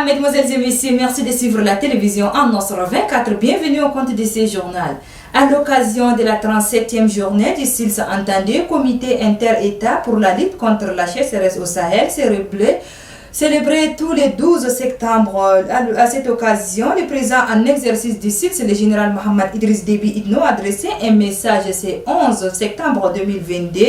Mesdemoiselles et messieurs, merci de suivre la télévision en Nosre 24. Bienvenue au compte de ce journal. À l'occasion de la 37e journée du SILS entendue, Comité inter-État pour la lutte contre la sécheresse au Sahel, célébré tous les 12 septembre. À cette occasion, le président en exercice du SILS, le général Mohamed Idriss Déby Itno, a adressé un message ce 11 septembre 2022.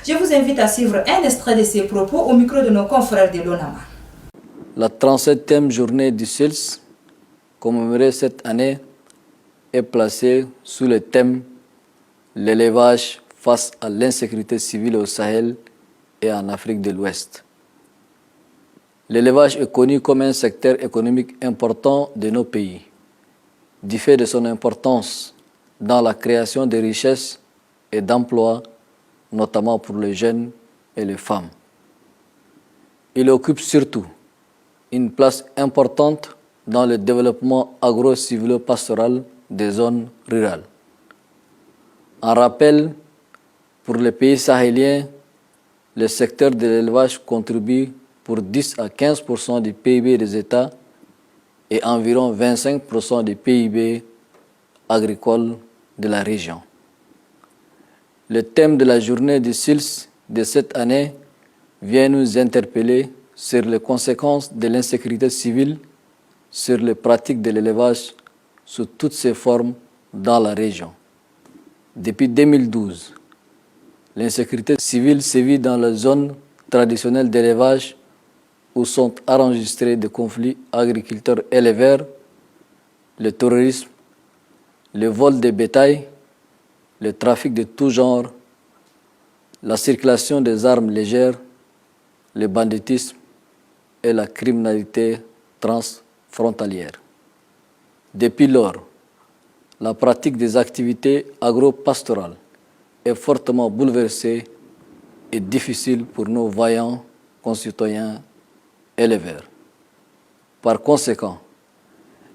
Je vous invite à suivre un extrait de ses propos au micro de nos confrères de l'ONAMA. La 37e journée du SILS, commémorée cette année, est placée sous le thème « L'élevage face à l'insécurité civile au Sahel et en Afrique de l'Ouest ». L'élevage est connu comme un secteur économique important de nos pays, du fait de son importance dans la création de richesses et d'emplois, notamment pour les jeunes et les femmes. Il occupe surtout une place importante dans le développement agro-civilo-pastoral des zones rurales. En rappel, pour les pays sahéliens, le secteur de l'élevage contribue pour 10 à 15% du PIB des États et environ 25% du PIB agricole de la région. Le thème de la journée du SILS de cette année vient nous interpeller sur les conséquences de l'insécurité civile sur les pratiques de l'élevage sous toutes ses formes dans la région. Depuis 2012, l'insécurité civile sévit dans les zones traditionnelles d'élevage où sont enregistrés des conflits agriculteurs-éleveurs, le terrorisme, le vol de bétail, le trafic de tout genre, la circulation des armes légères, le banditisme et la criminalité transfrontalière. Depuis lors, la pratique des activités agro-pastorales est fortement bouleversée et difficile pour nos vaillants concitoyens éleveurs. Par conséquent,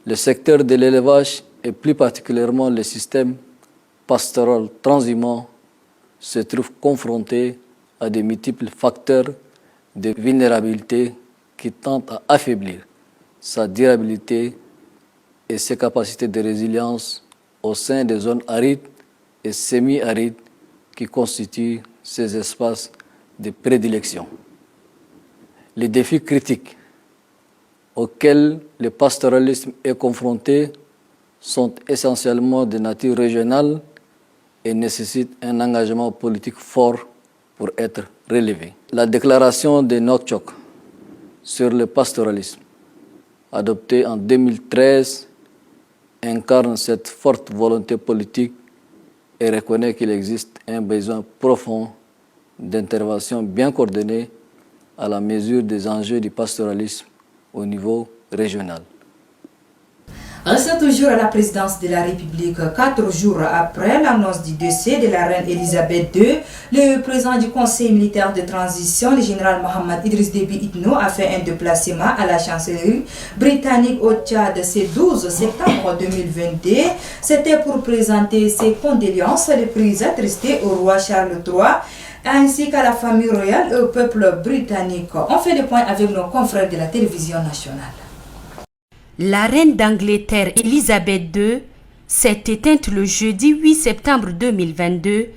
le secteur de l'élevage et plus particulièrement le système pastoral transhumant se trouve confronté à de multiples facteurs de vulnérabilité qui tentent à affaiblir sa durabilité et ses capacités de résilience au sein des zones arides et semi-arides qui constituent ces espaces de prédilection. Les défis critiques auxquels le pastoralisme est confronté sont essentiellement de nature régionale et nécessitent un engagement politique fort pour être relevés. La déclaration de Nouakchott sur le pastoralisme, adoptée en 2013, incarne cette forte volonté politique et reconnaît qu'il existe un besoin profond d'intervention bien coordonnée à la mesure des enjeux du pastoralisme au niveau régional. Restons toujours à la présidence de la République. 4 jours après l'annonce du décès de la reine Elisabeth II, le président du Conseil militaire de transition, le général Mohamed Idriss Déby Itno, a fait un déplacement à la chancellerie britannique au Tchad ce 12 septembre 2022. C'était pour présenter ses condoléances les plus attristées au roi Charles III, ainsi qu'à la famille royale et au peuple britannique. On fait le point avec nos confrères de la télévision nationale. La reine d'Angleterre Elisabeth II s'est éteinte le jeudi 8 septembre 2022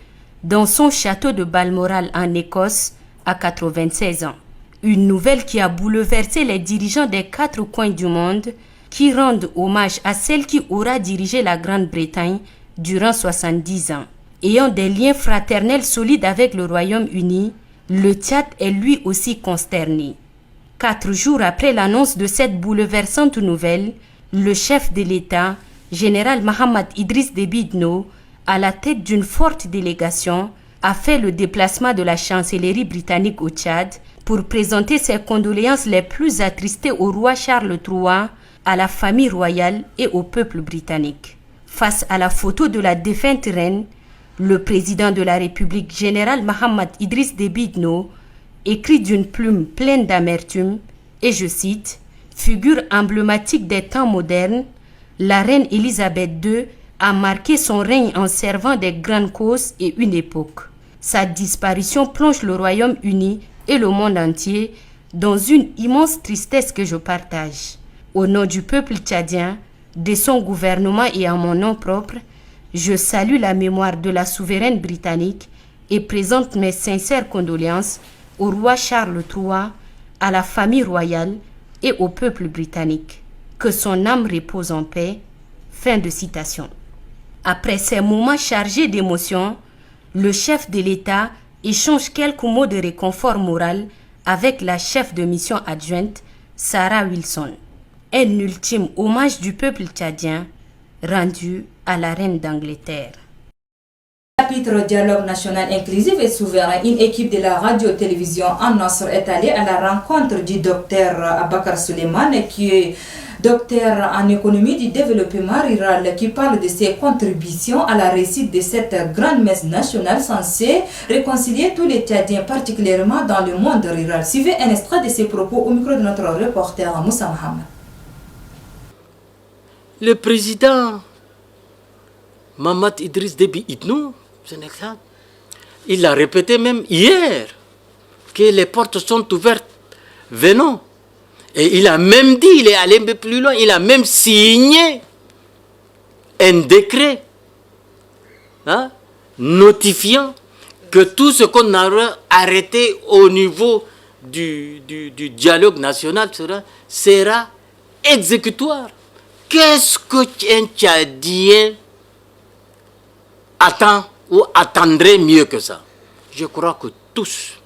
dans son château de Balmoral en Écosse à 96 ans. Une nouvelle qui a bouleversé les dirigeants des 4 coins du monde qui rendent hommage à celle qui aura dirigé la Grande-Bretagne durant 70 ans. Ayant des liens fraternels solides avec le Royaume-Uni, le Tchad est lui aussi consterné. 4 jours après l'annonce de cette bouleversante nouvelle, le chef de l'État, général Mohamed Idriss Déby Itno, à la tête d'une forte délégation, a fait le déplacement de la chancellerie britannique au Tchad pour présenter ses condoléances les plus attristées au roi Charles III, à la famille royale et au peuple britannique. Face à la photo de la défunte reine, le président de la République, général Mohamed Idriss Déby Itno, écrit d'une plume pleine d'amertume, et je cite, « Figure emblématique des temps modernes, la reine Elisabeth II a marqué son règne en servant des grandes causes et une époque. Sa disparition plonge le Royaume-Uni et le monde entier dans une immense tristesse que je partage. Au nom du peuple tchadien, de son gouvernement et en mon nom propre, je salue la mémoire de la souveraine britannique et présente mes sincères condoléances au roi Charles III, à la famille royale et au peuple britannique. Que son âme repose en paix. Fin de citation. Après ces moments chargés d'émotions, le chef de l'État échange quelques mots de réconfort moral avec la chef de mission adjointe, Sarah Wilson. Un ultime hommage du peuple tchadien rendu à la reine d'Angleterre. Chapitre Dialogue national inclusif et souverain, une équipe de la radio-télévision en Nasr est allée à la rencontre du docteur Abakar Suleiman, qui est docteur en économie du développement rural, qui parle de ses contributions à la réussite de cette grande messe nationale censée réconcilier tous les Tchadiens, particulièrement dans le monde rural. Suivez un extrait de ses propos au micro de notre reporter Moussa Mohamed. Le président Mamad Idriss Déby Itno, il a répété même hier que les portes sont ouvertes. Venons. Et il a même dit, il est allé un peu plus loin, il a même signé un décret notifiant que tout ce qu'on a arrêté au niveau du dialogue national sera exécutoire. Qu'est-ce qu'un Tchadien attend ou attendrait mieux que ça? Je crois que tous,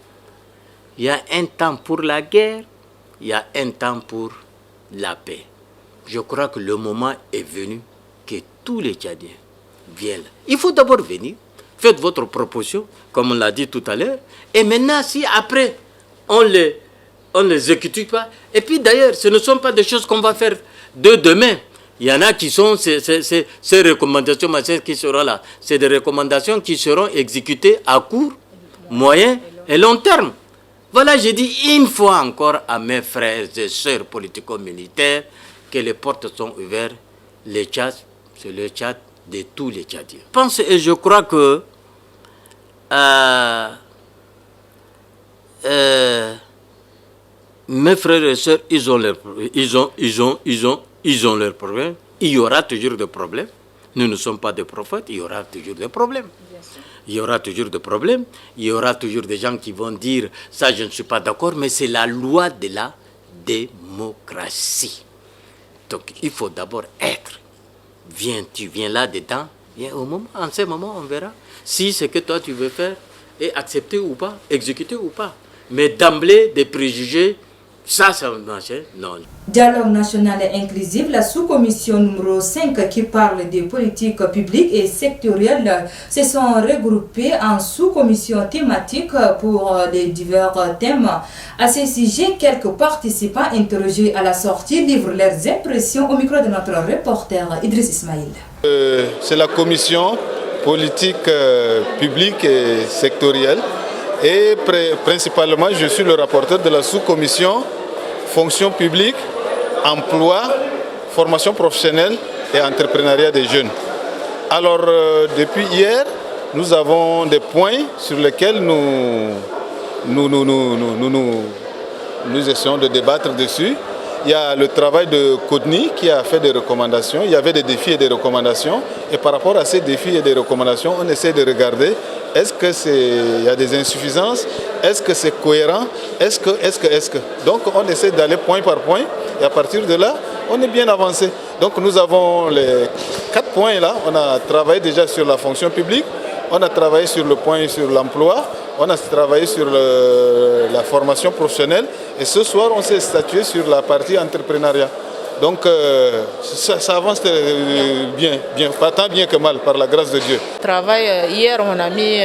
il y a un temps pour la guerre, il y a un temps pour la paix. Je crois que le moment est venu que tous les Tchadiens viennent. Il faut d'abord venir, faites votre proposition, comme on l'a dit tout à l'heure, et maintenant, si après, on les exécute pas, et puis d'ailleurs, ce ne sont pas des choses qu'on va faire de demain. Il y en a qui sont ces recommandations qui seront là. C'est des recommandations qui seront exécutées à court, moyen et long terme. Voilà, j'ai dit une fois encore à mes frères et sœurs politico-militaires que les portes sont ouvertes. Le Tchad, c'est le Tchad de tous les Tchadiens. Je pense et je crois que mes frères et sœurs, ils ont leurs problèmes. Il y aura toujours des problèmes. Nous ne sommes pas des prophètes, il y aura toujours des problèmes. Il y aura toujours des problèmes. Il y aura toujours des gens qui vont dire « ça, je ne suis pas d'accord », mais c'est la loi de la démocratie. Donc, il faut d'abord être. Tu viens là-dedans. En ce moment, on verra si ce que toi tu veux faire est accepté ou pas, exécuté ou pas. Mais d'emblée, des préjugés, ça marche, non. Dialogue national et inclusif, la sous-commission numéro 5 qui parle des politiques publiques et sectorielles se sont regroupées en sous-commissions thématiques pour les divers thèmes. À ce sujet, quelques participants interrogés à la sortie livrent leurs impressions au micro de notre reporter Idriss Ismail. C'est la commission politique publique et sectorielle. Et principalement, je suis le rapporteur de la sous-commission fonction publique, emploi, formation professionnelle et entrepreneuriat des jeunes. Alors, depuis hier, nous avons des points sur lesquels nous essayons de débattre dessus. Il y a le travail de Kodni qui a fait des recommandations. Il y avait des défis et des recommandations. Et par rapport à ces défis et des recommandations, on essaie de regarder est-ce qu'il y a des insuffisances, est-ce que c'est cohérent, est-ce que. Donc on essaie d'aller point par point et à partir de là, on est bien avancé. Donc nous avons les 4 points là. On a travaillé déjà sur la fonction publique, on a travaillé sur le point sur l'emploi, on a travaillé sur la formation professionnelle et ce soir on s'est statué sur la partie entrepreneuriat. Donc ça avance bien, pas tant bien que mal par la grâce de Dieu. Hier on a mis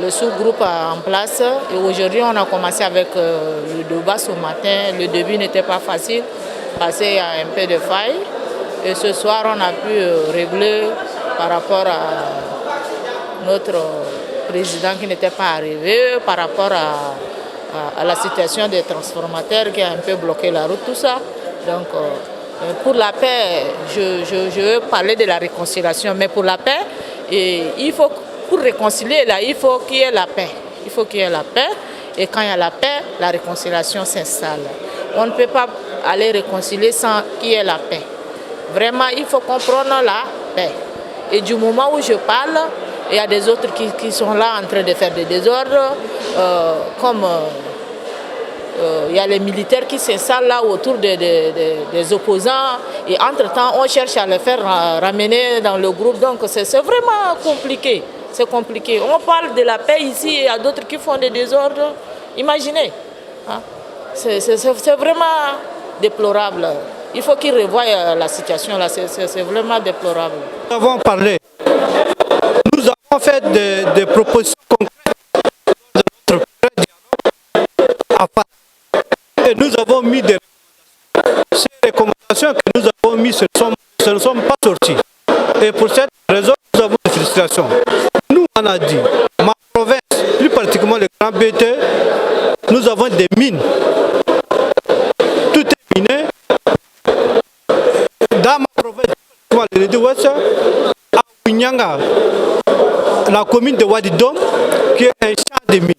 le sous-groupe en place et aujourd'hui on a commencé avec le débat ce matin. Le début n'était pas facile parce qu'il y a un peu de faille et ce soir on a pu régler par rapport à notre président qui n'était pas arrivé, par rapport à la situation des transformateurs qui a un peu bloqué la route, tout ça. Donc, pour la paix, je veux parler de la réconciliation, mais pour la paix, pour réconcilier, là, il faut qu'il y ait la paix. Il faut qu'il y ait la paix, et quand il y a la paix, la réconciliation s'installe. on ne peut pas aller réconcilier sans qu'il y ait la paix. Vraiment, il faut comprendre la paix. Et du moment où je parle, il y a des autres qui sont là en train de faire des désordres, comme il y a les militaires qui s'installent là autour des opposants. Et entre-temps, on cherche à les faire ramener dans le groupe. Donc c'est vraiment compliqué. C'est compliqué. On parle de la paix ici et il y a d'autres qui font des désordres. Imaginez. Hein? C'est vraiment déplorable. Il faut qu'ils revoient la situation là. C'est vraiment déplorable. Nous avons parlé. Nous avons fait des propositions concrètes de notre dialogue. Et nous avons mis des recommandations. Ces recommandations que nous avons mises ne sont pas sorties. Et pour cette raison, nous avons des frustrations. Nous, on a dit, ma province, plus particulièrement le Grand BT, nous avons des mines. Tout est miné. Dans ma province, le Nord-Ouest, à Ouinyanga, la commune de Wadidom, qui est un champ de mines.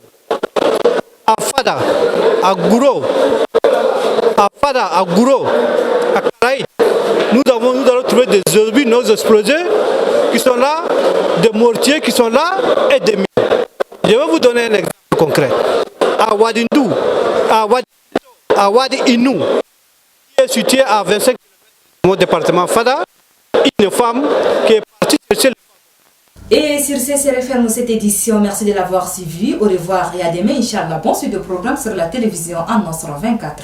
À Fada, à Gouro, à Karaï, nous allons trouver des obus non explosés qui sont là, des mortiers qui sont là et des mines. Je vais vous donner un exemple concret. À Wadindou, à Wadi Inou, qui est situé à 25 km de mon département Fada, une femme qui est partie chercher le... Et sur ce, c'est referme cette édition. Merci de l'avoir suivi. Au revoir et à demain, Inch'Allah. Bon suite de programme sur la télévision en Nostra 24.